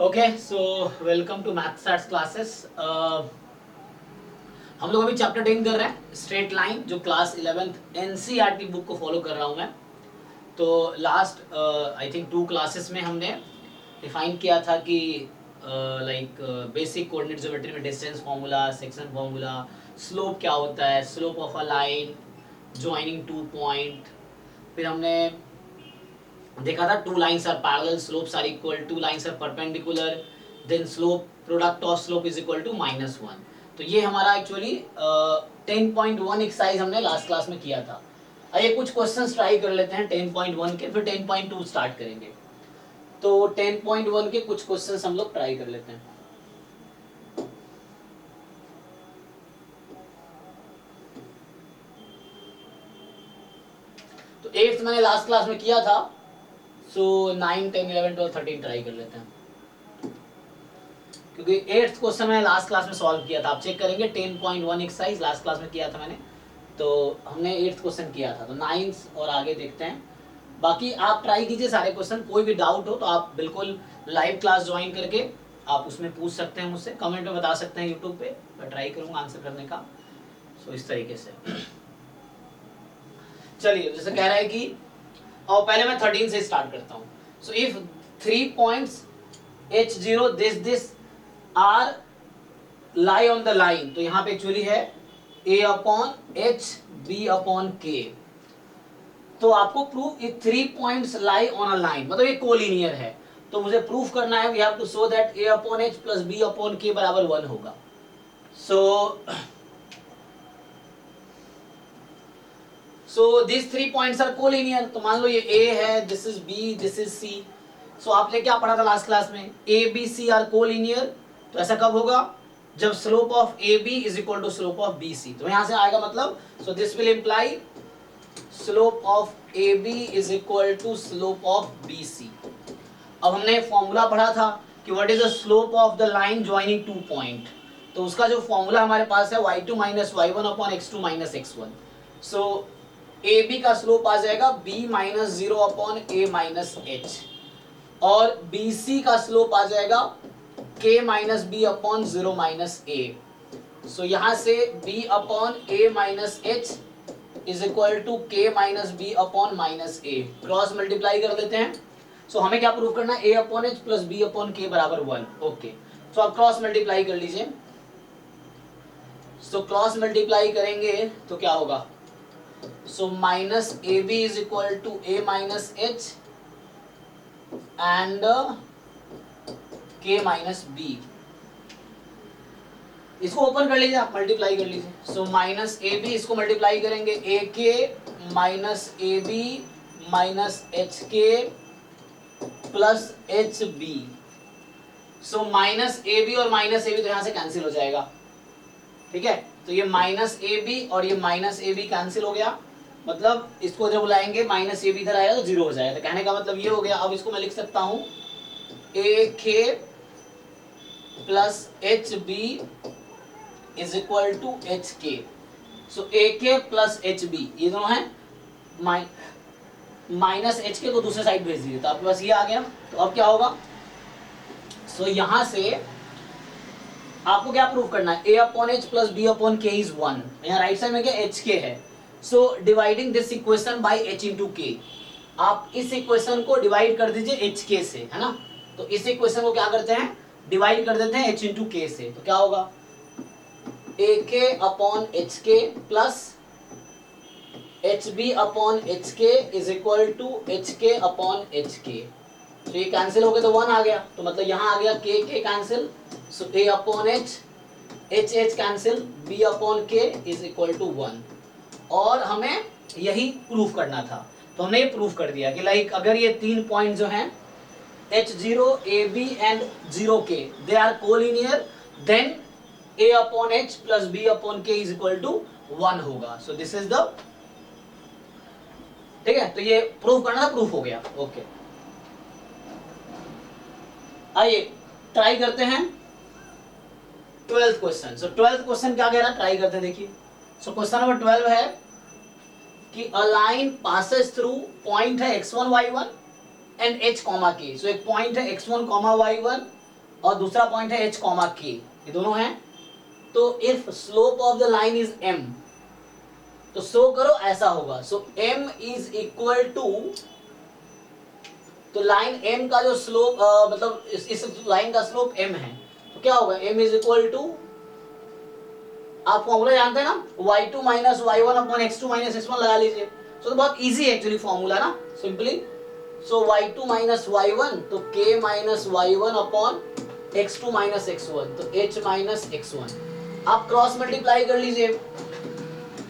Okay so welcome to Math Stars classes. हम लोग अभी चैप्टर 10 कर रहे हैं, स्ट्रेट लाइन, जो क्लास 11th एनसीईआरटी बुक को फॉलो कर रहा हूँ मैं। तो लास्ट आई थिंक 2 क्लासेस में हमने डिफाइन किया था कि लाइक बेसिक कोऑर्डिनेट ज्योमेट्री में distance formula, section formula, slope क्या होता है, slope of a line, joining 2 point. फिर हमने देखा था 2 lines are parallel, slopes are equal, 2 lines are perpendicular, then slope, product of slope is equal to -1। तो ये हमारा एक्चुअली 10.1 एक्सरसाइज हमने लास्ट क्लास में किया था। आइए कुछ क्वेश्चंस ट्राई कर लेते हैं 10.1 के, फिर 10.2 स्टार्ट करेंगे। तो 10.1 के कुछ क्वेश्चंस हम लोग ट्राई कर लेते हैं। तो 8th मैंने लास्ट क्लास में किया था, सो 9, 10, 11, 12, 13 ट्राई कर लेते हैं, क्योंकि 8th क्वेश्चन मैंने लास्ट क्लास में सॉल्व किया था। आप चेक करेंगे 10.1 एक्सरसाइज लास्ट क्लास में किया था मैंने, तो हमने 8th क्वेश्चन किया था। तो 9th और आगे देखते हैं। बाकी आप ट्राई कीजिए सारे क्वेश्चन, कोई भी डाउट हो तो आप बिल्कुल लाइव क्लास ज्वाइन करके आप उसमें पूछ सकते हैं मुझसे, कमेंट में बता सकते हैं यूट्यूब पे, मैं ट्राई करूंगा आंसर करने का। सो इस तरीके से चलिए, जैसे कह रहा है कि, और पहले मैं 13 से स्टार्ट करता हूँ। So if 3 points H0 this are lie on the line, तो यहाँ पे एक्चुअली है A/H, B/K। तो आपको प्रूफ, ये 3 points lie on a line, मतलब ये कोलिनियर है। तो मुझे प्रूफ करना है, we have to show that A/H plus B/K बराबर 1 होगा। So this 3 points are collinear. तो मान लो ये A है, this is B, this is C। So आपने क्या पढ़ा था लास्ट क्लास में, ABC आर कोलिनियर। तो ऐसा कब होगा, जब slope of AB is equal to slope of BC। तो यहां से आएगा मतलब, so this will imply slope of AB is equal to slope of BC। अब हमने फॉर्मूला पढ़ा था कि what is the slope of the line joining 2 point. तो उसका जो फॉर्मूला हमारे पास है y2 minus y1 upon x2 minus x1। So AB का स्लोप आ जाएगा b minus 0 upon a minus h, और BC का स्लोप आ जाएगा k minus B upon 0 minus a। So यहां से b upon a minus h is equal to k minus B upon minus a। Cross multiply कर देते हैं। सो हमें क्या प्रूव करना है, a upon h plus b upon k बराबर 1। ओके, सो आप क्रॉस मल्टीप्लाई कर लीजिए। सो क्रॉस मल्टीप्लाई करेंगे तो क्या होगा, so minus A B is equal to a minus h and k minus B. इसको ओपन कर लीजिए, आप मल्टीप्लाई कर लीजिए। सो माइनस ए बी, इसको मल्टीप्लाई करेंगे A K minus A B minus H K plus H B. So minus A B और minus A B तो यहां से कैंसिल हो जाएगा, ठीक है। तो ये माइनस ए बी और ये माइनस ए बी कैंसिल हो गया, मतलब इसको जब बुलाएंगे माइनस ए बी इधर आएगा तो 0 हो जाएगा। तो कहने का मतलब ये हो गया। अब इसको मैं लिख सकता हूं A K plus H B is equal to H K. So A K plus H B, ये दोनों है माइनस एच के को दूसरे साइड भेज दीजिए, तो आपके पास ये आ गया। तो अब क्या होगा, सो यहां से आपको क्या प्रूव करना है, a upon H plus B upon K is 1। यहाँ राइट साइड में क्या एच के है। So dividing this equation by H into K, आप इस इक्वेशन को डिवाइड कर दीजिए एच के से, है ना। तो इस इक्वेशन को क्या करते हैं, डिवाइड कर देते हैं एच इंटू के से। तो क्या होगा, A K upon H K plus H B upon H K is equal to H K upon H K. तो ये कैंसिल हो गया तो 1 आ गया, तो मतलब यहाँ आ गया K cancel. So A upon H, H H cancel, B upon K is equal to 1। और हमें यही प्रूफ करना था, तो हमने ये प्रूफ कर दिया कि लाइक अगर ये 3 पॉइंट जो हैं H0, AB and 0K they are collinear, then A upon H plus B upon K is equal to 1 होगा। सो दिस इज द, ठीक है। तो ये प्रूफ करना था, प्रूफ हो गया। ओके, आइए ट्राई करते हैं 12th क्वेश्चन। सो 12th क्वेश्चन क्या कह रहा है, ट्राई करते हैं, देखिए। सो क्वेश्चन नंबर 12 है कि a line passes through, point है x1 y1 and h, k। सो एक पॉइंट है x1, y1 और दूसरा पॉइंट है h कॉमा k, ये दोनों हैं। तो if slope of the line is m, तो शो करो ऐसा होगा। सो m इज इक्वल टू, तो लाइन m का जो स्लोप मतलब इस लाइन का स्लोप m है, तो क्या होगा, m इज इक्वल टू, आप फॉर्मूला जानते हैं ना, y2 minus y1 upon x2 minus x1 लगा लीजिए। तो बहुत इजी है एक्चुअली फॉर्मूला ना, सिंपली। सो y2 माइनस y1 तो k minus y1 upon x2 minus x1, तो h माइनस x1। आप क्रॉस मल्टीप्लाई कर लीजिए।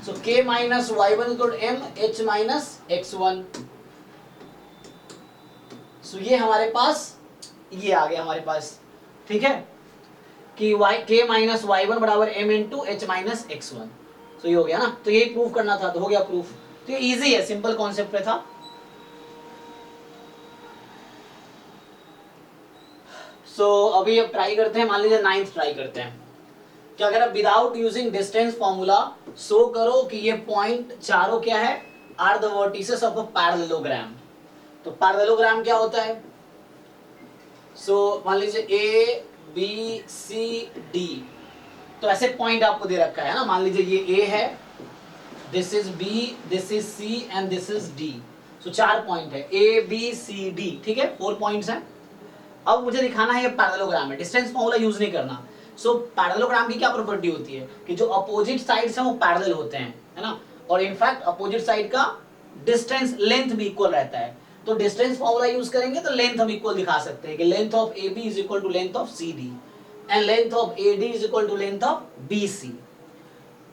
So k minus y1 equal to m, h minus x1। So ये हमारे पास ये आ गया हमारे पास, ठीक है, कि k माइनस y1 बराबर m into h minus x1। तो ये हो गया ना, तो यही प्रूफ करना था, तो हो गया प्रूफ। तो ये इजी है, सिंपल कॉन्सेप्ट पे था। सो अभी अब ट्राई करते हैं, मान लीजिए 9th ट्राई करते हैं। क्या कह रहा है, without using distance formula show करो कि ये पॉइंट चारों क्या है, are the vertices of a parallelogram. तो पैरेललोग्राम क्या होता है, सो मान लीजिए ए बी सी डी, तो ऐसे पॉइंट आपको दे रखा है ना, मान लीजिए ये ए है, this is B, this is C and this is D. So 4 point है, ए बी सी डी, ठीक है, 4 पॉइंट्स हैं। अब मुझे दिखाना है ये पैरेललोग्राम है, डिस्टेंस फॉर्मूला यूज नहीं करना। सो पैरेललोग्राम की क्या प्रॉपर्टी होती है कि जो अपोजिट साइड्स हैं वो पैरेलल होते हैं, है ना, और इनफैक्ट अपोजिट साइड का डिस्टेंस लेंथ भी इक्वल रहता है। तो डिस्टेंस फॉर्मूला यूज करेंगे तो लेंथ हम इक्वल दिखा सकते हैं कि length of A B is equal to length of C D and length of A D is equal to length of B C.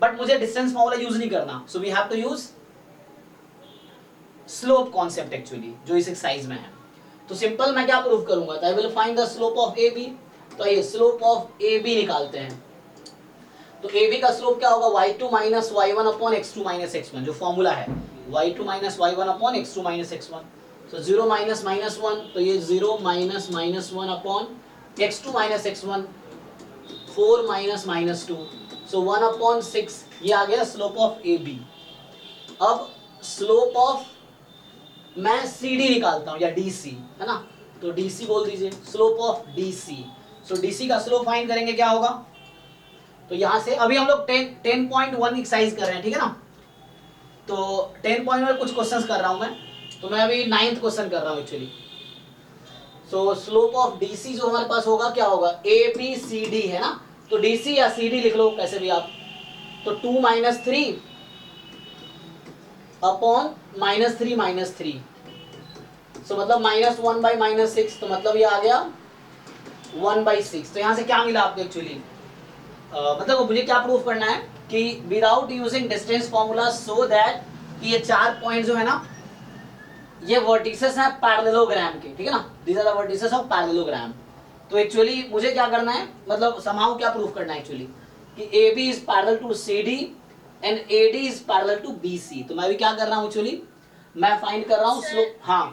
But मुझे डिस्टेंस फॉर्मूला यूज नहीं करना, so we have to use slope concept actually, जो इस exercise में है। तो simple मैं क्या प्रूव करूंगा, तो I will find the slope of A B. तो ये स्लोप ऑफ ए बी निकालते हैं। तो ए बी का स्लोप क्या होगा, y2 minus y1 upon x2 minus x1, जो फॉर्मूला है y2 minus y1 upon x2 minus x1। तो 0 माइनस माइनस 1, तो ये 0 minus minus 1 upon x2 minus x1, 4 minus minus 2, सो 1 अपॉन 6, ये आ गया स्लोप ऑफ ए बी। अब स्लोप ऑफ मैं C D निकालता हूँ या डी सी, है ना, तो डी सी बोल दीजिए, slope of D C. So D C का स्लोप फाइंड करेंगे, क्या होगा, तो यहां से अभी हम लोग 10.1 एक्सरसाइज कर रहे हैं, ठीक है ना। तो 10.1 में कुछ क्वेश्चंस कर रहा हूं मैं, तो मैं अभी 9th क्वेश्चन कर रहा हूं actually. So slope of D C जो हमारे पास होगा, क्या होगा, ए बी सी डी, है ना, तो डी सी या सी डी लिख लो कैसे भी आप। तो 2 माइनस 3 अपॉन माइनस 3 माइनस 3, सो मतलब माइनस 1 बाई माइनस 6, तो मतलब ये आ गया 1 बाई 6। तो यहाँ से क्या मिला आपको एक्चुअली, मतलब मुझे क्या प्रूफ करना है कि without using distance formula so that ये 4 पॉइंट जो है ना, ये वर्टिसेस हैं पैरेललोग्राम के, ठीक है ना, these are the vertices of parallelogram. तो एक्चुअली मुझे क्या करना है, मतलब समाउ क्या प्रूफ करना है एक्चुअली, कि A B is parallel to C D and A D is parallel to B C. तो मैं भी क्या कर रहा हूँ एक्चुअली, मैं फाइंड कर रहा हूँ स्लोप। हाँ,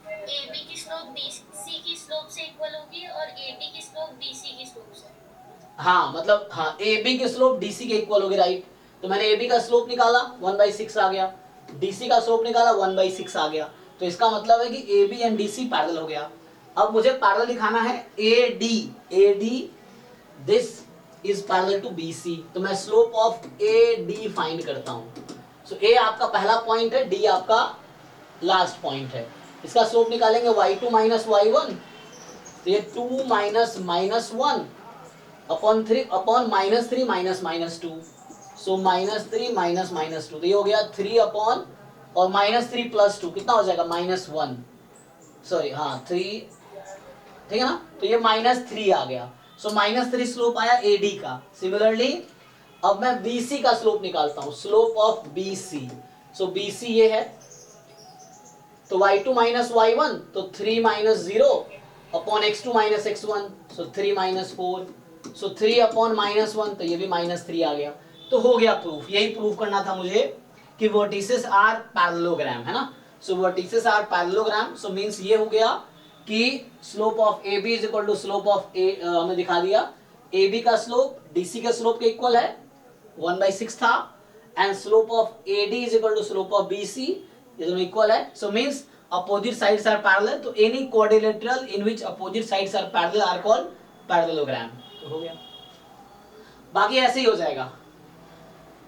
ए बी की स्लोप बी सी की स्लोप से इक्वल होगी और ए डी की स्लोप बी सी की स्लोप से। हाँ मतलब हाँ, ए बी की स्लोप डी सी के इक्वल होगी, राइट। तो मैंने ए बी का स्लोप निकाला 1/6 आ गया, डी सी का स्लोप निकाला 1/6 आ गया। तो इसका मतलब है कि A B and D C parallel हो गया। अब मुझे पैरेलल दिखाना है A D this is parallel to B C. तो मैं slope of A D find करता हूँ। सो ए आपका पहला पॉइंट है, डी आपका लास्ट पॉइंट है। इसका स्लोप निकालेंगे y2 माइनस y1, तो ये 2 minus minus 1 upon 3 upon minus 3 minus minus 2, so minus 3 minus minus 2, तो ये हो गया 3 अपॉन और माइनस 3 प्लस 2 कितना हो जाएगा, -1, सॉरी हाँ 3, ठीक है ना। तो ये -3 आ गया, सो -3 स्लोप आया एडी का। सिमिलरली अब मैं बीसी का स्लोप निकालता हूं, slope of BC. So BC ये है, तो y2 माइनस y1 तो 3 minus 0 upon x2 minus x1, सो 3 माइनस 4, सो 3 अपॉन -1, तो ये भी -3 आ गया। तो हो गया प्रूफ। यही प्रूफ करना था मुझे कि वर्टिसेस आर पैरेललोग्राम, है ना। So vertices are parallelogram, so means ये हो गया कि slope of A B is equal to slope of A, हमने दिखा दिया ए बी का स्लोप डीसी के स्लोप के इक्वल है, 1/6 था, and slope of A D is equal to slope of B C, ये दोनों इक्वल है। So means opposite sides are parallel, तो any quadrilateral in which opposite sides are parallel are called parallelogram, तो हो गया। बाकी ऐसे ही हो जाएगा।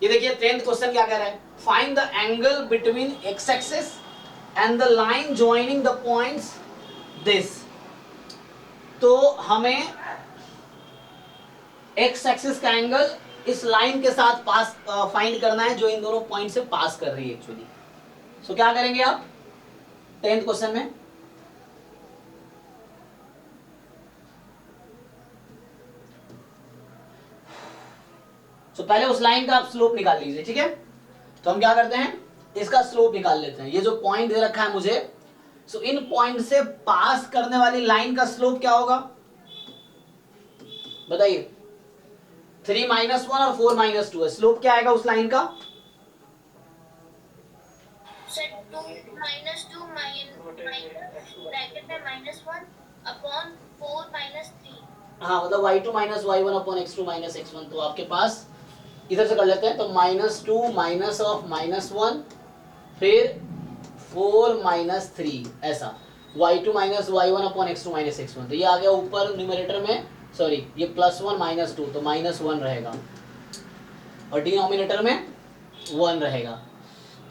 ये देखिए 10th क्वेश्चन क्या कह रहा है, find the angle between x axis and the line joining the points this. तो हमें एक्स एक्सिस का एंगल इस लाइन के साथ पास फाइंड करना है जो इन दोनों पॉइंट से पास कर रही है एक्चुअली। सो क्या करेंगे आप 10th क्वेश्चन में, पहले उस लाइन का आप स्लोप निकाल लीजिए, ठीक है। तो हम क्या करते हैं, इसका स्लोप निकाल लेते हैं। ये जो पॉइंट दे रखा है मुझे, सो इन पॉइंट से पास करने वाली लाइन का स्लोप क्या होगा बताइए। 3 - 1 और 4 - 2 है, स्लोप क्या आएगा उस लाइन का? सर 2 - 2 ब्रैकेट में -1 अपॉन 4 - 3। हाँ, मतलब y2 - y1 upon x2 - x1। तो आपके पास इधर से कर लेते हैं, तो -2 माइनस ऑफ -1 फिर 4 - 3 ऐसा, y2 - y1 upon x2 - x1। तो ये आ गया ऊपर न्यूमरेटर में, सॉरी ये +1 - 2 तो -1 रहेगा और डिनोमिनेटर में 1 रहेगा।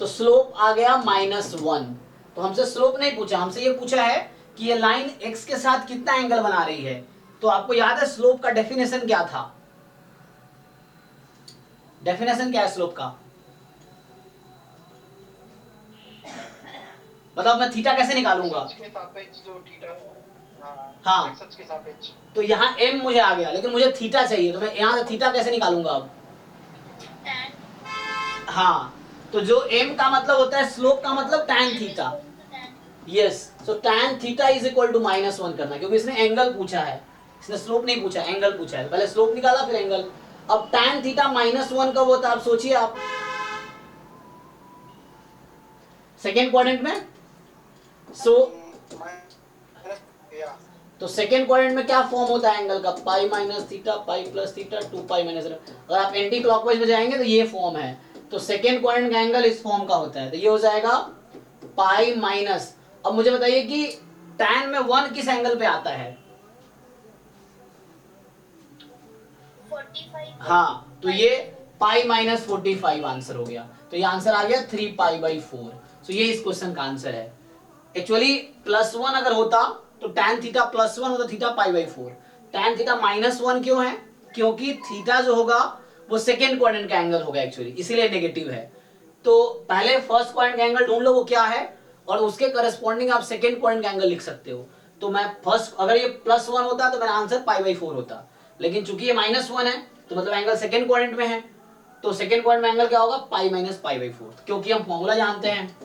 तो स्लोप आ गया -1। तो हमसे स्लोप नहीं पूछा, हमसे ये पूछा है कि ये लाइन x के साथ कितना एंगल बना रही है। तो आपको याद है स्लोप का डेफिनेशन क्या था? डेफिनेशन क्या है स्लोप का? मतलब मैं थीटा कैसे निकालूंगा? हाँ, तो यहाँ m मुझे आ गया, लेकिन मुझे थीटा चाहिए, तो मैं यहाँ से थीटा कैसे निकालूंगा अब? हाँ, तो जो m का मतलब होता है स्लोप का मतलब tan theta. Yes, so tan theta is equal to -1 करना, क्योंकि इसने एंगल पूछा है, इसने स्लोप नहीं पूछा, एंगल पूछा है। पहले स्लोप निकाला फिर एंगल। अब tan थीटा -1 कब होता है आप सोचिए आप। सेकेंड क्वाड्रेंट में। तो सेकेंड क्वाड्रेंट में क्या फॉर्म होता है एंगल का? पाई minus theta, pi plus theta, 2 pi minus. अगर आप एंटी क्लॉकवाइज में जाएंगे तो ये फॉर्म है। तो सेकेंड क्वाड्रेंट का एंगल इस फॉर्म का होता है, तो ये हो जाएगा पाई माइनस। अब मुझे बताइए कि tan में 1 किस एंगल पे आता है? 45। हाँ, तो ये पाई -45 आंसर हो गया। तो ये आंसर आ गया 3π/4। सो ये इस क्वेश्चन का आंसर है। एक्चुअली +1 अगर होता तो tan थीटा +1 होता, थीटा π/4। tan थीटा -1 क्यों है? क्योंकि थीटा जो होगा वो सेकेंड क्वाड्रेंट का एंगल होगा एक्चुअली, इसीलिए नेगेटिव है। तो पहले फर्स्ट क्वाड्रेंट का एंगल ढूंढ लो वो क्या है, और उसके करस्पॉन्डिंग आप सेकेंड क्वाड्रेंट का एंगल लिख सकते हो। तो मैं फर्स्ट, अगर ये +1 होता तो मेरा आंसर π/4 होता, लेकिन चूंकि ये -1 है तो मतलब एंगल सेकेंड क्वाड्रेंट में है, तो सेकेंड क्वाड्रेंट में एंगल क्या होगा? Pi minus π/4। क्योंकि हम फॉर्मूला जानते हैं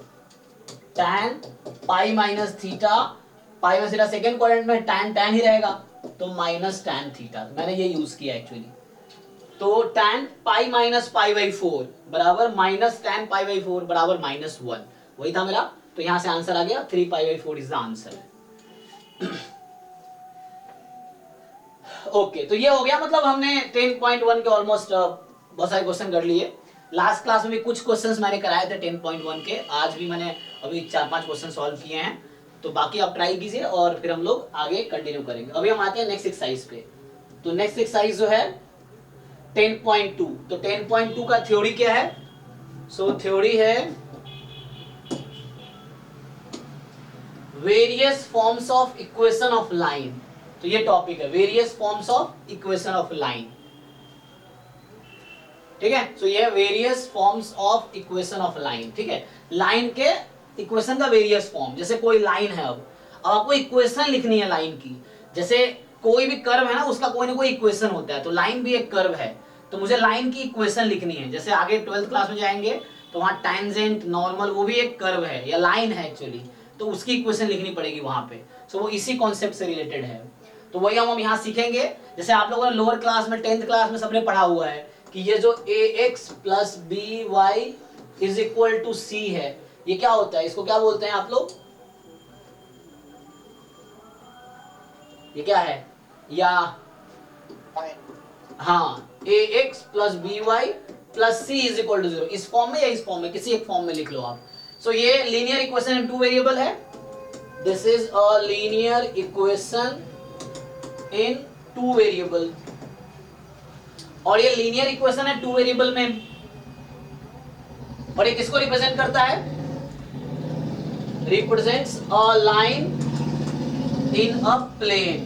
tan pi minus theta, pi minus theta second quadrant में tan ही रहेगा, तो माइनस tan थीटा। मैंने ये यूज किया एक्चुअली। तो tan पाई माइनस π/4 बराबर माइनस tan π/4 बराबर -1, वही था मेरा। तो यहां से आंसर आ गया 3π/4 इज द आंसर। ओके, तो ये हो गया, मतलब हमने 10.1 के ऑलमोस्ट बहुत सारे क्वेश्चन कर लिए। लास्ट क्लास में भी कुछ क्वेश्चंस मैंने कराए थे 10.1 के, आज भी मैंने अभी 4-5 क्वेश्चन सॉल्व किए हैं। तो बाकी आप ट्राई कीजिए और फिर हम लोग आगे कंटिन्यू करेंगे। अभी हम आते हैं नेक्स्ट एक्सरसाइज पे। तो नेक्स्ट एक्सरसाइज जो है 10.2। तो 10.2 का थ्योरी क्या है? सो थ्योरी है various forms of equation of line. तो ये टॉपिक है various forms of equation of line, ठीक है। सो ये various forms of equation of line, ठीक है। लाइन के इक्वेशन का वेरियस फॉर्म, जैसे कोई लाइन है, अब आपको इक्वेशन लिखनी है लाइन की। जैसे कोई भी कर्व है ना, उसका कोई ना कोई इक्वेशन होता है, तो लाइन भी एक कर्व है, तो मुझे लाइन की इक्वेशन लिखनी है। जैसे आगे 12th क्लास में जाएंगे तो वहां टेंजेंट, नॉर्मल, वो भी एक कर्व है या लाइन है एक्चुअली, तो उसकी इक्वेशन लिखनी पड़ेगी वहां पे। सो वो इसी कॉन्सेप्ट से रिलेटेड है। तो वही हम यहाँ सीखेंगे। जैसे आप लोगों ने लोअर क्लास में 10th क्लास में सबने पढ़ा हुआ है कि ये जो ax + by = c है, ये क्या होता है? इसको क्या बोलते हैं आप लोग? ये क्या है? या हाँ, ax + by + c = 0, इस फॉर्म में या इस फॉर्म में, किसी एक फॉर्म में लिख लो आप। सो ये लीनियर इक्वेशन इन 2 वेरिएबल है। This is a linear equation in two variable, और ये लीनियर इक्वेशन है टू वेरिएबल में, और ये किसको रिप्रेजेंट करता है? Represents a line in a plane,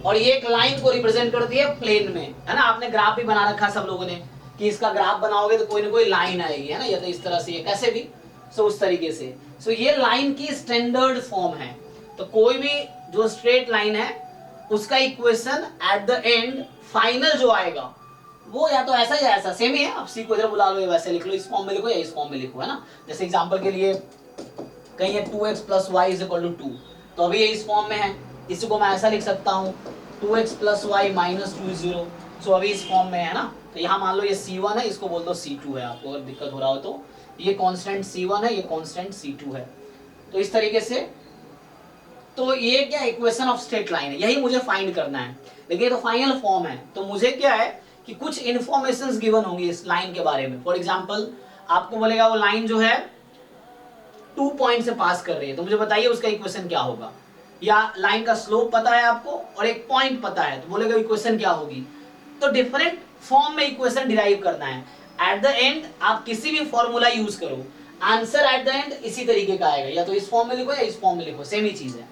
और ये एक लाइन को रिप्रेजेंट करती है प्लेन में, है ना। आपने ग्राफ भी बना रखा सब लोगों ने कि इसका ग्राफ बनाओगे तो कोई ना कोई लाइन आएगी, है ना, या तो इस तरह से, ये कैसे भी, सो उस तरीके से। सो ये लाइन की स्टैंडर्ड फॉर्म है। तो कोई भी जो स्ट्रेट लाइन है उसका equation eight the and final जो आएगा वो या तो ऐसा या ऐसा सेम ही है। आप सी को इधर बुला लो, वैसे लिख लो, इस फॉर्म में लिखो या इस फॉर्म में लिखो, है ना। जैसे एग्जांपल के लिए कहीं है 2x + y = 2, तो अभी ये इस फॉर्म में है, इसी को मैं ऐसा लिख सकता हूँ 2x + y - 2 0, सो अभी इस फॉर्म में है ना। तो यहाँ मान लो ये C1 है, इसको बोल दो C2 है, आपको अगर दिक्कत हो रहा हो तो। ये कांस्टेंट C1 है, ये कांस्टेंट C2 है, तो इस तरीके से। तो ये क्या इक्वेशन ऑफ स्ट्रेट लाइन है, यही मुझे फाइंड करना है। लेकिन ये तो फाइनल फॉर्म है, तो मुझे क्या है कि कुछ इन्फॉर्मेशंस गिवन होंगी इस लाइन के बारे में। फॉर एग्जांपल आपको बोलेगा वो लाइन जो है 2 पॉइंट से पास कर रही है, तो मुझे बताइए उसका इक्वेशन क्या होगा। या लाइन का स्लोप पता है आपको और एक पॉइंट पता है, तो बोलेगा इक्वेशन क्या होगी। तो डिफरेंट फॉर्म में इक्वेशन डिराइव करना है। एट द एंड आप किसी भी फॉर्मूला यूज करो, आंसर एट द एंड इसी तरीके का आएगा, या तो इस फॉर्म में लिखो या इस फॉर्म में लिखो, सेम ही चीज है।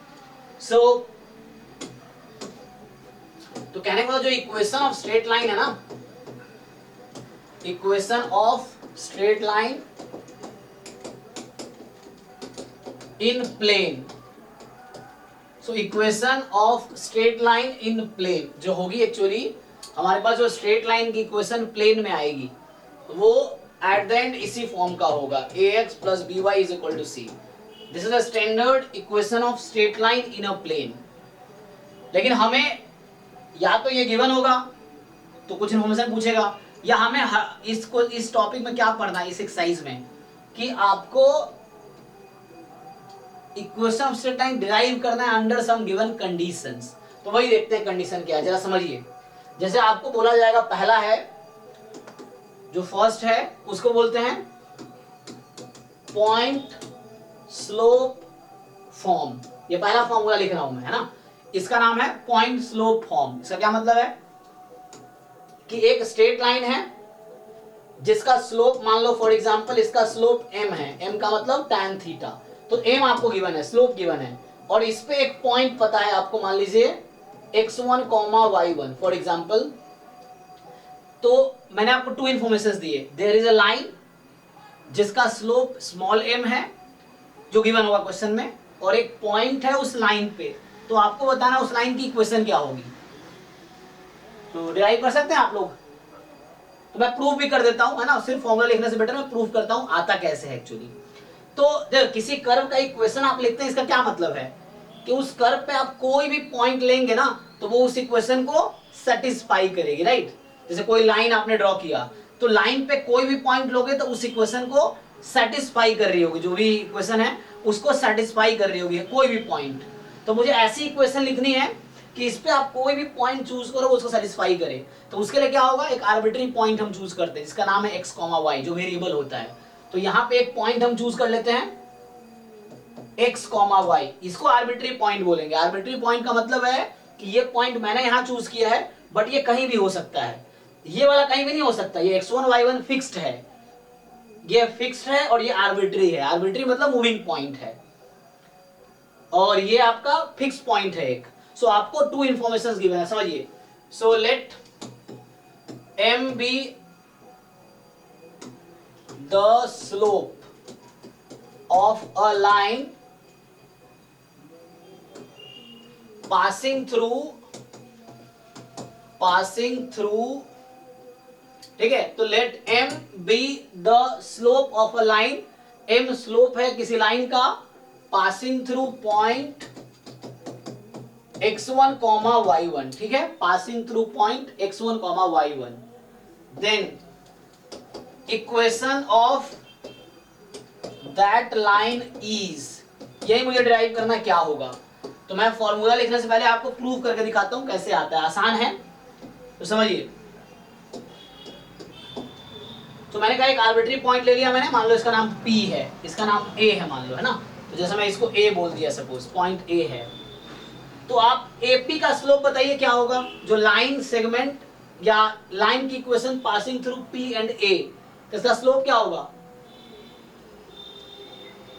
सो तो कहने का जो इक्वेशन ऑफ स्ट्रेट लाइन है ना, equation of straight line in plane, so equation of straight line in plane जो होगी, एक्चुअली हमारे पास जो स्ट्रेट लाइन की इक्वेशन प्लेन में आएगी वो एट द एंड इसी फॉर्म का होगा, ax + by = c। This is a standard equation of straight line in a plane. लेकिन हमें या तो ये गिवन होगा तो कुछ इन्फॉर्मेशन पूछेगा, या हमें इसको इस टॉपिक में क्या पढ़ना है इस एक्सरसाइज में कि आपको equation of straight line derive करना है अंडर सम गिवन कंडीशंस। तो वही देखते हैं कंडीशन क्या है, जरा समझिए। जैसे आपको बोला जाएगा, पहला है जो फर्स्ट है उसको बोलते हैं पॉइंट स्लोप फॉर्म। ये पहला फॉर्मूला लिख रहा हूं मैं, है ना। इसका नाम है पॉइंट स्लोप फॉर्म। इसका क्या मतलब है कि एक स्ट्रेट लाइन है जिसका स्लोप, मान लो फॉर एग्जांपल इसका स्लोप m है, m का मतलब tan थीटा, तो m आपको गिवन है, स्लोप गिवन है, और इस पे एक पॉइंट पता है आपको, मान लीजिए x1, y1 फॉर एग्जांपल। तो मैंने आपको 2 इंफॉर्मेशंस दिए, देयर इज अ लाइन जिसका स्लोप स्मॉल m है जो गिवन होगा क्वेश्चन में, और एक पॉइंट है उस लाइन पे, तो आपको बताना उस लाइन की इक्वेशन क्या होगी। तो डिराइव कर सकते हैं आप लोग, तो मैं प्रूफ भी कर देता हूं, है ना। सिर्फ फॉर्मूला लिखने से बेटर मैं प्रूफ करता हूं आता कैसे है एक्चुअली। तो देखो, किसी कर्व का इक्वेशन आप लिखते हैं, इसका क्या मतलब है कि उस कर्व पे आप कोई भी पॉइंट लेंगे ना तो वो उस इक्वेशन को सेटिस्फाई करेगी, राइट। जैसे कोई लाइन आपने ड्रॉ किया, तो लाइन पे कोई भी पॉइंट लोगे तो उस इक्वेशन को सेटिस्फाई कर रही होगी, जो भी इक्वेशन है उसको सेटिस्फाई कर रही होगी कोई भी पॉइंट। तो मुझे ऐसी इक्वेशन लिखनी है कि इस पे आप कोई भी पॉइंट चूज करो उसको सेटिस्फाई करे। तो उसके लिए क्या होगा, एक आर्बिट्री पॉइंट हम चूज करते हैं जिसका नाम है x, y, जो वेरिएबल होता है। तो यहाँ पे एक पॉइंट हम चूज कर लेते हैं x, y, इसको आर्बिट्री पॉइंट बोलेंगे। आर्बिट्री पॉइंट का मतलब है कि ये पॉइंट मैंने यहाँ चूज किया है, बट ये कहीं भी हो सकता है, ये वाला कहीं भी नहीं हो सकता। ये x1, y1 फिक्स्ड है, ये फिक्स्ड है, और ये आर्बिट्री है। आर्बिट्री मतलब मूविंग पॉइंट है, और ये आपका फिक्स पॉइंट है एक। सो आपको 2 इंफॉर्मेशंस गिवन है, समझिए। So let m be the slope of a line passing through, ठीक है। तो let m be the slope of a line, m slope है किसी लाइन का, passing through point x1, y1, ठीक है, passing through point x1, y1। Then equation of that line is, यही मुझे डिराइव करना क्या होगा। तो मैं फॉर्मूला लिखने से पहले आपको प्रूव करके दिखाता हूं कैसे आता है, आसान है, तो समझिए। तो मैंने कहा एक आर्बिट्री पॉइंट ले लिया मैंने, मान लो इसका नाम P है, इसका नाम A है मान लो, है ना। तो जैसे मैं इसको A बोल दिया, सपोज पॉइंट A है, तो आप एपी का स्लोप बताइए क्या होगा, जो लाइन सेगमेंट या लाइन की equation passing through P and A, इसका स्लोप क्या होगा?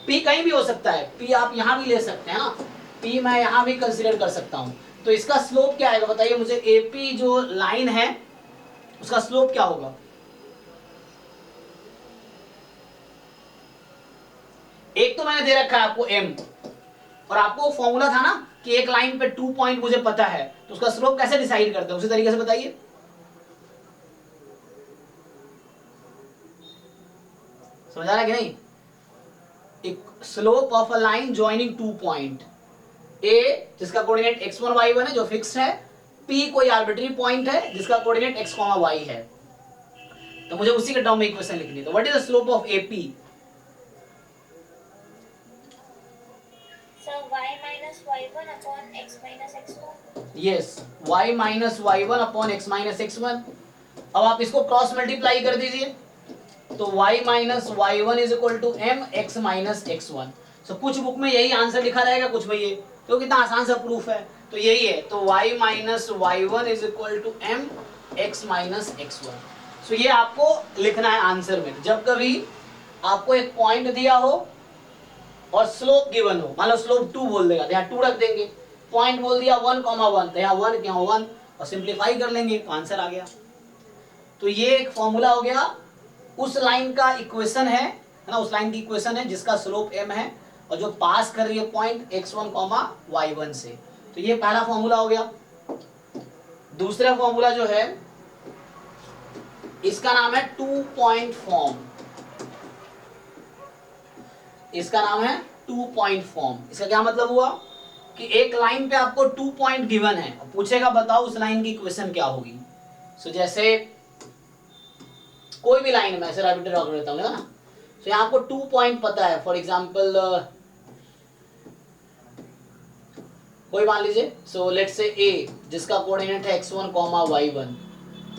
पी कहीं भी हो सकता है, पी आप यहां भी ले सकते हैं ना, पी मैं यहां भी कंसीडर कर सकता हूं, तो इसका स्लोप क्या आएगा बताइए मुझे, एपी जो लाइन है उसका स्लोप क्या होगा? एक तो मैंने दे रखा है आपको एम, और आपको फॉर्मूला था ना कि एक लाइन पे 2 पॉइंट मुझे पता है, तो उसका स्लोप कैसे डिसाइड करते हैं, उसी तरीके से बताइए। समझ आ रहा है कि नहीं? एक slope of a line joining 2 point, A जिसका कोऑर्डिनेट x1 y1 है जो फिक्स्ड है, p कोई आर्बिट्री पॉइंट है जिसका कोऑर्डिनेट x, y है, तो मुझे उसी के टर्म में इक्वेशन लिखनी है। तो what is the slope of AP? So y minus y1 upon x minus x2. Yes, y minus y1 upon x minus x1। अब आप इसको क्रॉस मल्टीप्लाई कर दीजिए, तो y minus y1 is equal to m x minus x1। So कुछ book में यही answer लिखा रहेगा, कुछ में ये, तो कितना आसान सा प्रूफ है, तो यही है, तो y minus y1 is equal to m x minus x1। So ये आपको लिखना है आंसर में, जब कभी आपको एक पॉइंट दिया हो और स्लोप गिवन हो, मान लो स्लोप 2 बोल देगा तो यहाँ 2 रख देंगे, पॉइंट बोल दिया 1, 1 तो यहाँ 1 यहाँ 1, और सिंप्लीफाई कर लेंगे तो आंसर आ गया। तो ये एक फॉर्मूला हो गया, उस लाइन का इक्वेशन है ना, उस लाइन की इक्वेशन है जिसका स्लोप m है और जो पास कर रही है पॉइंट x1, y1 से। तो ये पहला फॉर्मूला हो गया। दूसरा फॉर्मूला जो है इसका नाम है 2 पॉइंट फॉर्म, इसका नाम है 2 पॉइंट फॉर्म। इसका क्या मतलब हुआ कि एक लाइन पे आपको 2 पॉइंट गिवन है, पूछेगा बताओ उस लाइन की इक्वेशन क्या होगी। सो जैसे कोई भी लाइन में ऐसे आर्बिट्रेरी ड्रॉ कर देता हूं ना, तो यहाँ आपको 2 पॉइंट पता है, फॉर एग्जांपल कोई मान लीजिए, सो लेट्स से ए जिसका कोऑर्डिनेट है x1, y1,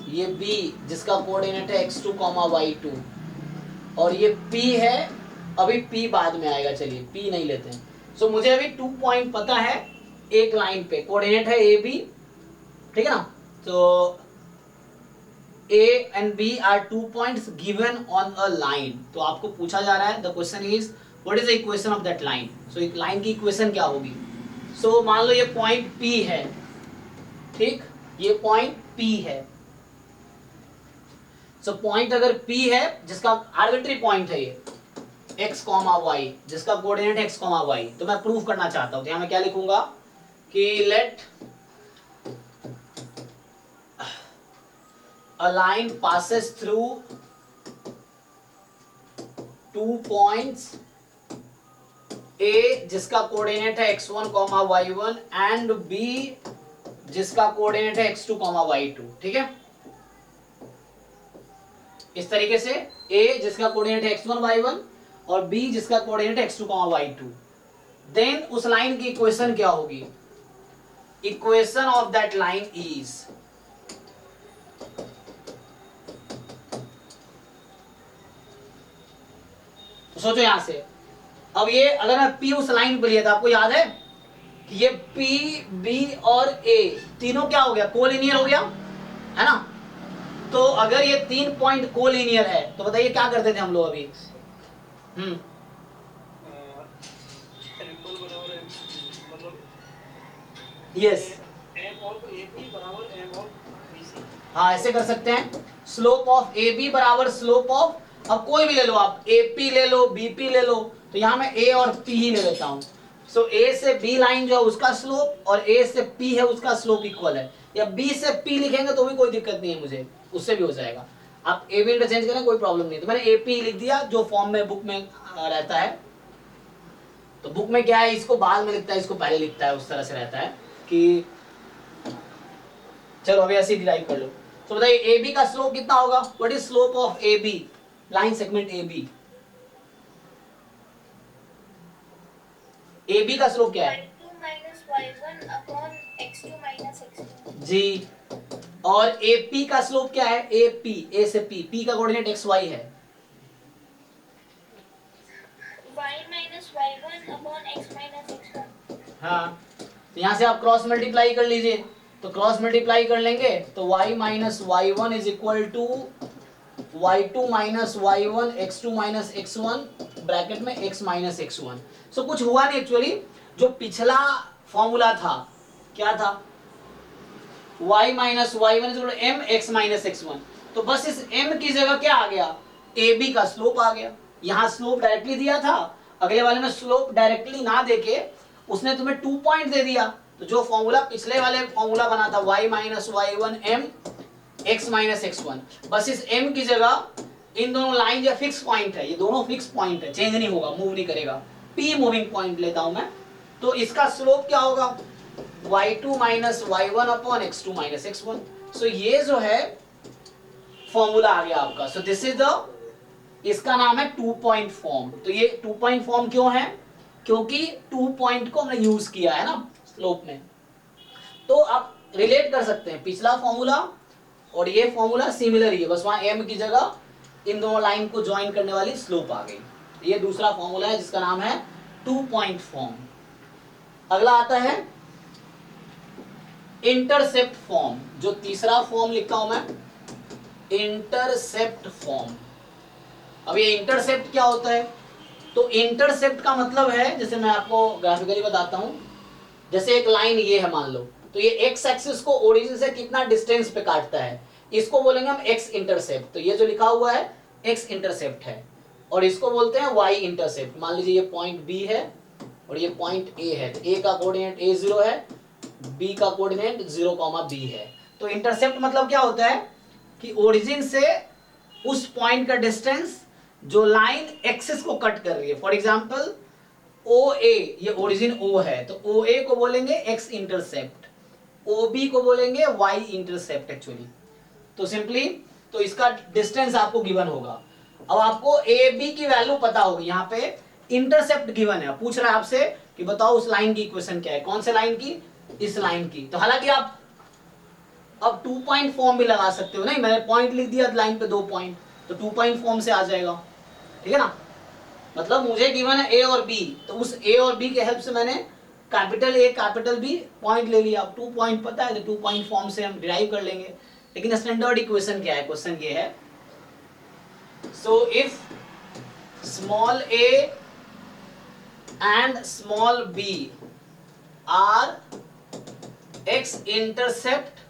ये b जिसका कोऑर्डिनेट है x2, y2, और ये p है, अभी p बाद में आएगा, चलिए p नहीं लेते हैं। सो मुझे अभी 2 पॉइंट पता है एक लाइन पे, कोऑर्डिनेट है a b, ठीक है ना, तो A and B are 2 points given on a line। तो आपको पूछा जा रहा है, the question is what is the equation of that line। so एक लाइन की इक्वेशन क्या होगी। so मान लो ये पॉइंट P है, ठीक, ये पॉइंट P है। so पॉइंट अगर P है जिसका आर्बिट्री पॉइंट है ये x, y, जिसका कोऑर्डिनेट x, y, तो मैं प्रूफ करना चाहता हूं, तो यहां मैं क्या लिखूंगा कि लेट a line passes through 2 points A जिसका कोऑर्डिनेट है x1, y1 एंड B जिसका कोऑर्डिनेट है x2, y2, ठीक है। इस तरीके से A जिसका कोऑर्डिनेट है x1, y1 और B जिसका कोऑर्डिनेट है x2, y2, देन उस लाइन की इक्वेशन क्या होगी, equation of that line is, तो सोचो यहां से, अब ये अगर मैं P उस लाइन पे लिया था, आपको याद है कि ये P, B और A तीनों क्या हो गया, कोलिनियर हो गया है ना। तो अगर ये 3 पॉइंट कोलिनियर है तो बताइए क्या करते थे हम लोग अभी। यस, हाँ ऐसे कर सकते हैं, स्लोप ऑफ AB बराबर स्लोप ऑफ, अब कोई भी ले लो आप, AP ले लो, BP ले लो, तो यहां मैं A और P ही ले लेता हूं। सो A से B लाइन जो है उसका स्लोप और A से P है उसका स्लोप इक्वल है, या B से P लिखेंगे तो भी कोई दिक्कत नहीं है मुझे, उससे भी हो जाएगा, आप AB इंटरचेंज करें कोई प्रॉब्लम नहीं। तो मैंने AP लिख दिया जो फॉर्म में बुक में रहता है, तो बुक में क्या है इसको बाद में लिखता है इसको पहले लिखता है, उस तरह से रहता है कि चलो अभी ऐसे डिराइव कर लो। तो बताइए AB का स्लोप कितना होगा, what is slope of AB, line segment AB, AB का स्लोप क्या है y2 minus y1 upon x2 minus x2। जी, और AP का स्लोप क्या है, AP, A से P का कोऑर्डिनेट xy है, y minus y1 upon x minus x1। हाँ तो यहाँ से आप क्रॉस मल्टीप्लाई कर लीजिए, तो क्रॉस मल्टीप्लाई कर लेंगे तो y minus y one is equal to y2 minus y one, x2 minus x1 bracket में x माइनस x1। सो कुछ हुआ नहीं एक्चुअली, जो पिछला फॉर्मूला था क्या था, y minus y one is equal to m x minus x1। तो बस इस m की जगह क्या आ गया, ab का स्लोप आ गया। यहाँ स्लोप डायरेक्टली दिया था, अगले वाले में स्लोप डायरेक्टली ना देके उसने तुम्हें 2 पॉइंट दे दिया। तो जो फॉर्मूला पिछले वाले फॉर्मूला बना था y minus y one m x minus x1, बस इस m की जगह इन दोनों लाइन या फिक्स पॉइंट है, ये दोनों फिक्स पॉइंट है, चेंज नहीं होगा, मूव नहीं करेगा, p मूविंग पॉइंट लेता हूं मैं। तो इसका स्लोप क्या होगा, y2 minus y one upon x2 minus x1। So ये जो है फॉर्मूला आ गया आपका। सो दिस इज द, इसका नाम है 2 पॉइंट फॉर्म। तो ये 2 पॉइंट फॉर्म क्यों है, क्योंकि 2 पॉइंट को हमने यूज किया है ना स्लोप में। तो आप रिलेट कर सकते हैं, पिछला फॉर्मूला और ये फॉर्मूला सिमिलर ही है, बस वहां m की जगह इन दोनों लाइन को ज्वाइन करने वाली स्लोप आ गई। ये दूसरा फॉर्मूला है जिसका नाम है 2 पॉइंट फॉर्म। अगला आता है इंटरसेप्ट फॉर्म, जो तीसरा फॉर्म लिखता हूं मैं, इंटरसेप्ट फॉर्म। अब ये इंटरसेप्ट क्या होता है, तो इंटरसेप्ट का मतलब है, जैसे मैं आपको ग्राफिकली बताता हूं, जैसे एक लाइन ये है मान लो, तो ये एक्स एक्सिस को ओरिजिन से कितना डिस्टेंस पे काटता है, इसको बोलेंगे हम एक्स इंटरसेप्ट। तो ये जो लिखा हुआ है एक्स इंटरसेप्ट है, और इसको बोलते हैं वाई इंटरसेप्ट। मान लीजिए ये पॉइंट बी है और ये पॉइंट ए है, तो ए का कोऑर्डिनेट a0 है, बी का कोऑर्डिनेट 0,b है। तो इंटरसेप्ट मतलब क्या होता है कि ओरिजिन से उस पॉइंट का डिस्टेंस जो लाइन एक्सिस को कट कर रही है। फॉर एग्जांपल OA, ये ओरिजिन O है, तो OA को बोलेंगे एक्स इंटरसेप्ट, OB को बोलेंगे वाई इंटरसेप्ट एक्चुअली। तो सिंपली तो इसका डिस्टेंस आपको गिवन होगा। अब आपको AB की वैल्यू पता होगी, यहाँ पे इंटरसेप्ट गिवन है, पूछ रहा है आपसे कि बताओ उस लाइन की इक्वेशन क्या है, कौन से लाइन की, इस लाइन की। तो हालांकि आप अब 2 पॉइंट फॉर्म भी लगा सकते हो, नहीं मैंने पॉइंट लिख दिया लाइन पे 2 पॉइंट, तो 2 पॉइंट फॉर्म से आ जाएगा, ठीक है ना। मतलब मुझे गिवन है ए और बी, तो उस ए और बी के हेल्प से मैंने capital A capital B point ले लिया। अब 2 पॉइंट पता है तो 2 पॉइंट फॉर्म से हम डिराइव कर लेंगे। लेकिन स्टैंडर्ड इक्वेशन क्या है, क्वेश्चन ये है, so if small a and small b are x intercept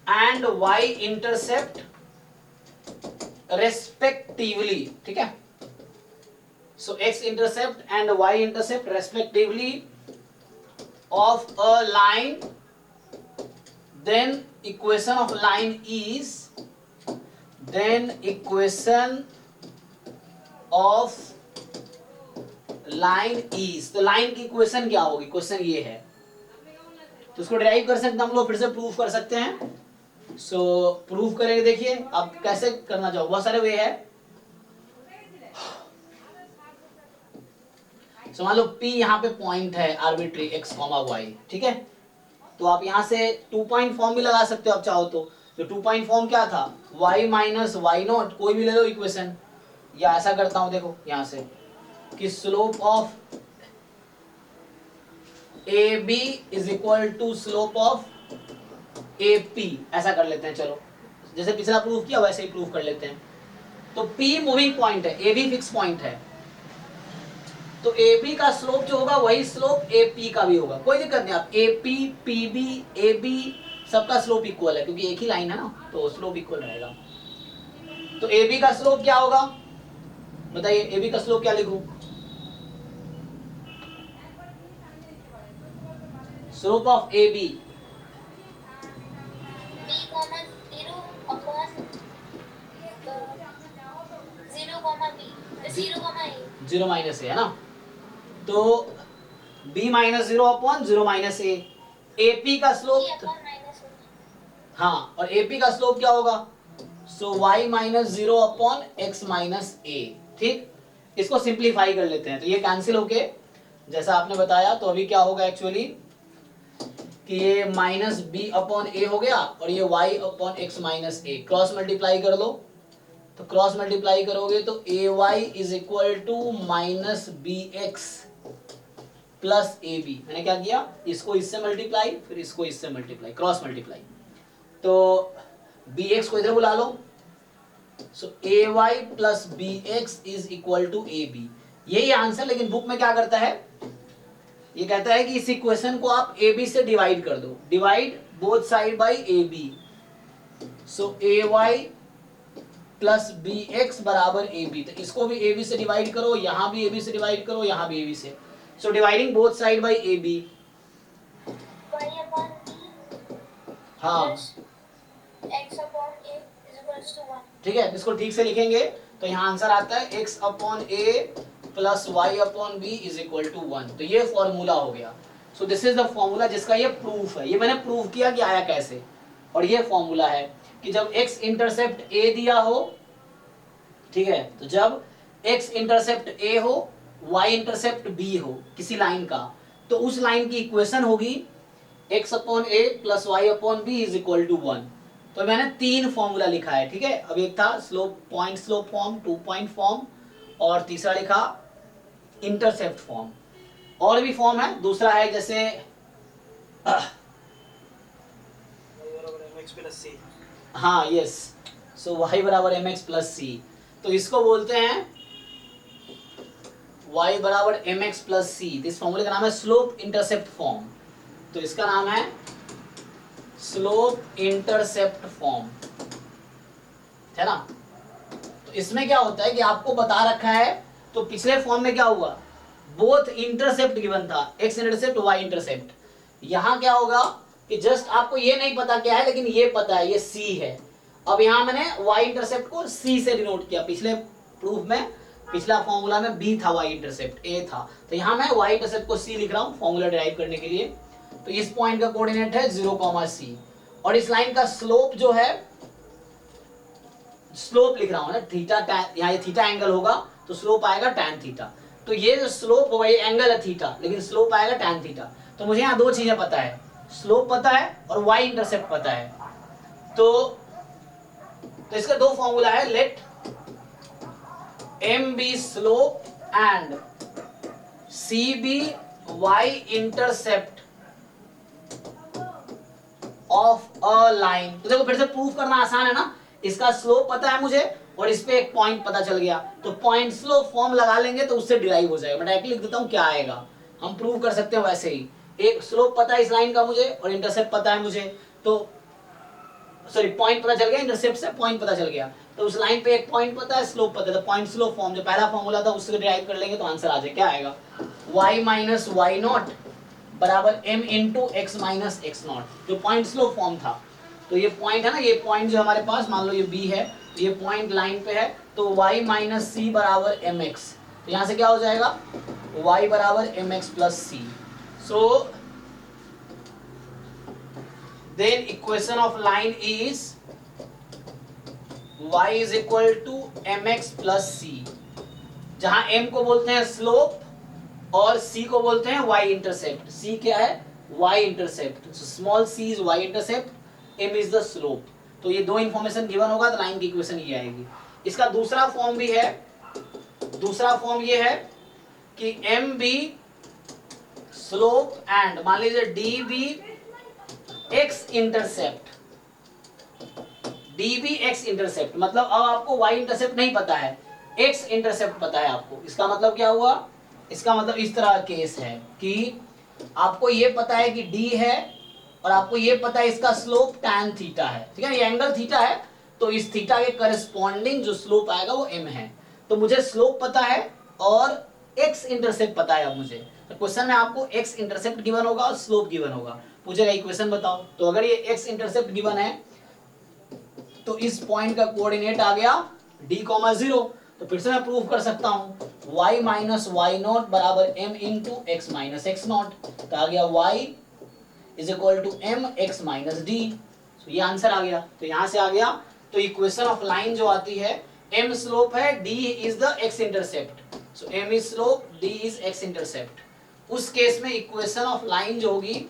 and y intercept respectively, ठीक है। So x intercept and y intercept respectively of a line, then equation of line is, then equation of line is, तो line की equation क्या होगी, question ये है, तो उसको डिराइव कर सकते हैं हम लोग, फिर से प्रूफ कर सकते हैं। सो प्रूफ करेंगे, देखिए अब कैसे करना चाहो, बहुत सारे वे है। तो मान लो P यहाँ पे पॉइंट है आर्बिट्री x, y, ठीक है। तो आप यहाँ से 2 पॉइंट फॉर्म भी लगा सकते हो आप चाहो तो। 2 पॉइंट फॉर्म क्या था, y माइनस वाई नॉट, कोई भी ले लो इक्वेशन, या ऐसा करता हूं देखो यहाँ से कि slope of AB is equal to slope of AP, ऐसा कर लेते हैं। चलो जैसे पिछला प्रूफ किया वैसे ही प्रूफ कर लेते हैं। तो P मूविंग पॉइंट है, AB फिक्स पॉइंट है, तो AB का स्लोप जो होगा वही स्लोप AP का भी होगा, कोई दिक्कत नहीं। आप AP, PB, AB सबका स्लोप इक्वल है क्योंकि एक ही लाइन है ना, तो स्लोप इक्वल रहेगा। तो AB का स्लोप क्या होगा बताइए, AB का स्लोप क्या लिखूं, slope of AB zero minus A है ना, तो b minus 0 upon 0 minus A. AP का स्लोप, हाँ, और AP का स्लोप क्या होगा, सो y minus 0 upon x minus A, ठीक। इसको सिंप्लीफाई कर लेते हैं, तो ये कैंसिल होके जैसा आपने बताया, तो अभी क्या होगा एक्चुअली कि ये माइनस बी अपॉन ए हो गया और ये y upon x minus A, cross multiply कर दो, तो क्रॉस मल्टीप्लाई करोगे तो ay is equal to minus B x plus A B, मैंने क्या किया, इसको इससे मल्टीप्लाई, फिर इसको इससे मल्टीप्लाई, क्रॉस मल्टीप्लाई, तो बी एक्स को इधर बुला लो, so A Y plus B X is equal to A B, यही आंसर। लेकिन बुक में क्या करता है, ये कहता है कि इस इक्वेशन को आप ए बी से डिवाइड कर दो, divide both side by a b, so A Y plus B x बराबर ए बी, तो इसको भी ए बी से डिवाइड करो, यहां भी ए बी से डिवाइड करो, यहां भी ए बी से, so dividing both side by a b, y upon b हाँ plus x upon a is equals to 1. ठीक है, इसको ठीक से लिखेंगे तो यहाँ आंसर आता है x upon a plus y upon b is equal to 1, तो ये फॉर्मूला हो गया। So this is the formula जिसका ये प्रूफ है, ये मैंने प्रूव किया कि आया कैसे, और ये फॉर्मूला है कि जब x इंटरसेप्ट a दिया हो, ठीक है, तो जब x इंटरसेप्ट a हो, y इंटरसेप्ट b हो किसी लाइन का, तो उस लाइन की इक्वेशन होगी x upon a plus y upon b is equal to 1। तो मैंने 3 फॉर्मूला लिखा है, ठीक है, अब एक था slope point slope form, 2 point form, और तीसरा लिखा इंटरसेप्ट फॉर्म, और भी फॉर्म है, दूसरा है जैसे हाँ यस, सो y बराबर mx प्लस सी, तो इसको बोलते हैं y बराबर mx प्लस सी, इस फॉर्मूले का नाम है स्लोप इंटरसेप्ट फॉर्म, तो इसका नाम है स्लोप इंटरसेप्ट फॉर्म, है ना। तो इसमें क्या होता है कि आपको बता रखा है, तो पिछले फॉर्म में क्या हुआ, बोथ इंटरसेप्ट गिवन था, x इंटरसेप्ट y इंटरसेप्ट, यहां क्या होगा कि जस्ट आपको ये नहीं पता क्या है, लेकिन ये पता है ये c है। अब यहां मैंने y इंटरसेप्ट को c से डिनोट किया, पिछले प्रूफ में, पिछला फॉर्मूला में b था, y इंटरसेप्ट a था, तो यहां मैं y इंटरसेप्ट को c लिख रहा हूं फॉर्मूला डिराइव करने के लिए। तो इस पॉइंट का कोऑर्डिनेट है 0, c, और इस लाइन का स्लोप जो है, स्लोप लिख रहा हूं ना, थीटा टैन, यहाँ ये थीटा एंगल होगा तो स्लोप आएगा टैन थीटा, तो ये जो स्लोप होगा ये एंगल है थीटा, लेकिन स्लोप आएगा टैन थीटा। तो मुझे यहाँ 2 चीजें पता है, स्लोप पता है और y इंटरसेप्ट पता है, तो इसका 2 फॉर्मूला है, let m be slope and c be y intercept of a line. तो देखो फिर से प्रूफ करना आसान है ना, इसका स्लोप पता है मुझे और इस पे एक पॉइंट पता चल गया, तो पॉइंट स्लोप फॉर्म लगा लेंगे तो उससे डिराइव हो जाएगा। मैं डायरेक्टली लिख देता हूं क्या आएगा, हम प्रूव कर सकते हैं वैसे ही, एक स्लोप पता है इस लाइन का मुझे और इंटरसेप्ट पता है मुझे, तो सॉरी पॉइंट पता चल गया, इंटरसेप्ट से पॉइंट पता चल गया, तो उस लाइन पे एक पॉइंट पता है, स्लोप पता है, तो पॉइंट स्लोप फॉर्म जो पहला फॉर्मूला था उससे डिराइव कर लेंगे तो आंसर आ जाए, क्या आएगा, y माइनस वाई नॉट बराबर m into x minus x not, जो पॉइंट स्लोप फॉर्म था। तो ये पॉइंट है ना, ये पॉइंट जो हमारे पास, मान लो ये b है, तो ये पॉइंट लाइन पे है, तो y माइनस सी बराबर mx, तो यहाँ से क्या हो जाएगा, y बराबर mx plus C. So then equation of line is y is equal to mx plus C, जहां m को बोलते हैं स्लोप और c को बोलते हैं y इंटरसेप्ट। c क्या है, y intercept, small c is y intercept, m is the slope. तो ये 2 इंफॉर्मेशन गिवन होगा तो लाइन की इक्वेशन ये आएगी। इसका दूसरा फॉर्म भी है, दूसरा फॉर्म ये है कि m बी स्लोप एंड मान लीजिए d be x intercept, d be x intercept, मतलब अब आपको y इंटरसेप्ट नहीं पता है, x इंटरसेप्ट पता है आपको। इसका मतलब क्या हुआ, इसका मतलब इस तरह केस है कि आपको ये पता है कि d है और आपको ये पता है इसका स्लोप tan थीटा है, ठीक है, ये एंगल थीटा है, तो इस थीटा के करस्पॉन्डिंग जो स्लोप आएगा वो m है। तो मुझे स्लोप पता है और x इंटरसेप्ट पता है अब मुझे, तो क्वेश्चन में आपको x इंटरसेप्ट गिवन होगा और स्लोप गिवन होगा, पूछेगा इक्वेशन बताओ। तो अगर ये x इंटरसेप्ट गिवन है तो इस पॉइंट का कोऑर्डिनेट आ गया d, 0, तो फिर से मैं प्रूफ कर सकता हूं y माइनस वाई नॉट बराबर m into x minus x not, तो आ गया y is equal to m x minus d, तो ये आंसर आ गया। तो यहां से आ गया, तो इक्वेशन ऑफ लाइन जो आती है, m स्लोप है, d is the x intercept, so m is slope, d is x intercept. उस केस में इक्वेशन ऑफ लाइन जो होगी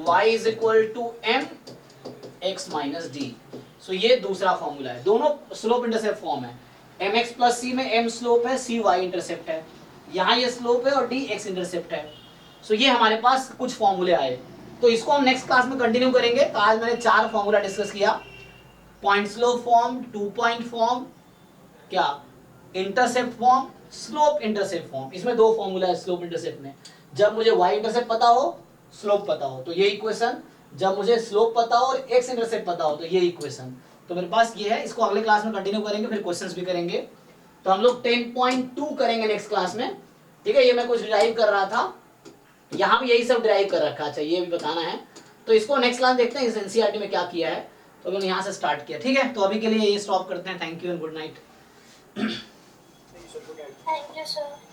y is equal to m x minus D, so ये दूसरा फॉर्मूला है, दोनों स्लोप इंटरसेप्ट फॉर्म है, mx प्लस c में m स्लोप है, c y इंटरसेप्ट है। यहाँ ये स्लोप है और डी एक्स इंटरसेप्ट है। सो ये हमारे पास कुछ फॉर्मूले आए, तो इसको हम नेक्स्ट क्लास में कंटिन्यू करेंगे। तो आज मैंने 4 फॉर्मूला डिस्कस किया, point slope form, 2 point form, क्या intercept form, slope intercept form. इसमें 2 फॉर्मूला है स्लोप इंटरसेप्ट में, जब मुझे y इंटरसेप्ट पता हो, स्लोप पता हो, तो ये इक्वेशन, जब मुझे स्लोप पता हो और x इंटरसेप्ट पता हो, तो ये इक्वेशन। तो मेरे पास ये है, इसको अगले क्लास में कंटिन्यू करेंगे, फिर क्वेश्चंस भी करेंगे। तो हम लोग 10.2 करेंगे नेक्स्ट क्लास में, ठीक है। ये मैं कुछ डिराइव कर रहा था, यहाँ भी यही सब डिराइव कर रखा, अच्छा ये भी बताना है। तो इसको नेक्स्ट क्लास देखते हैं इस एनसीईआरटी में क्या किया है। तो मैंने यहाँ से स्टार्ट किया, ठीक है। तो अभी के लिए ये स्टॉप करते हैं। Thank you and good night. Thank you sir.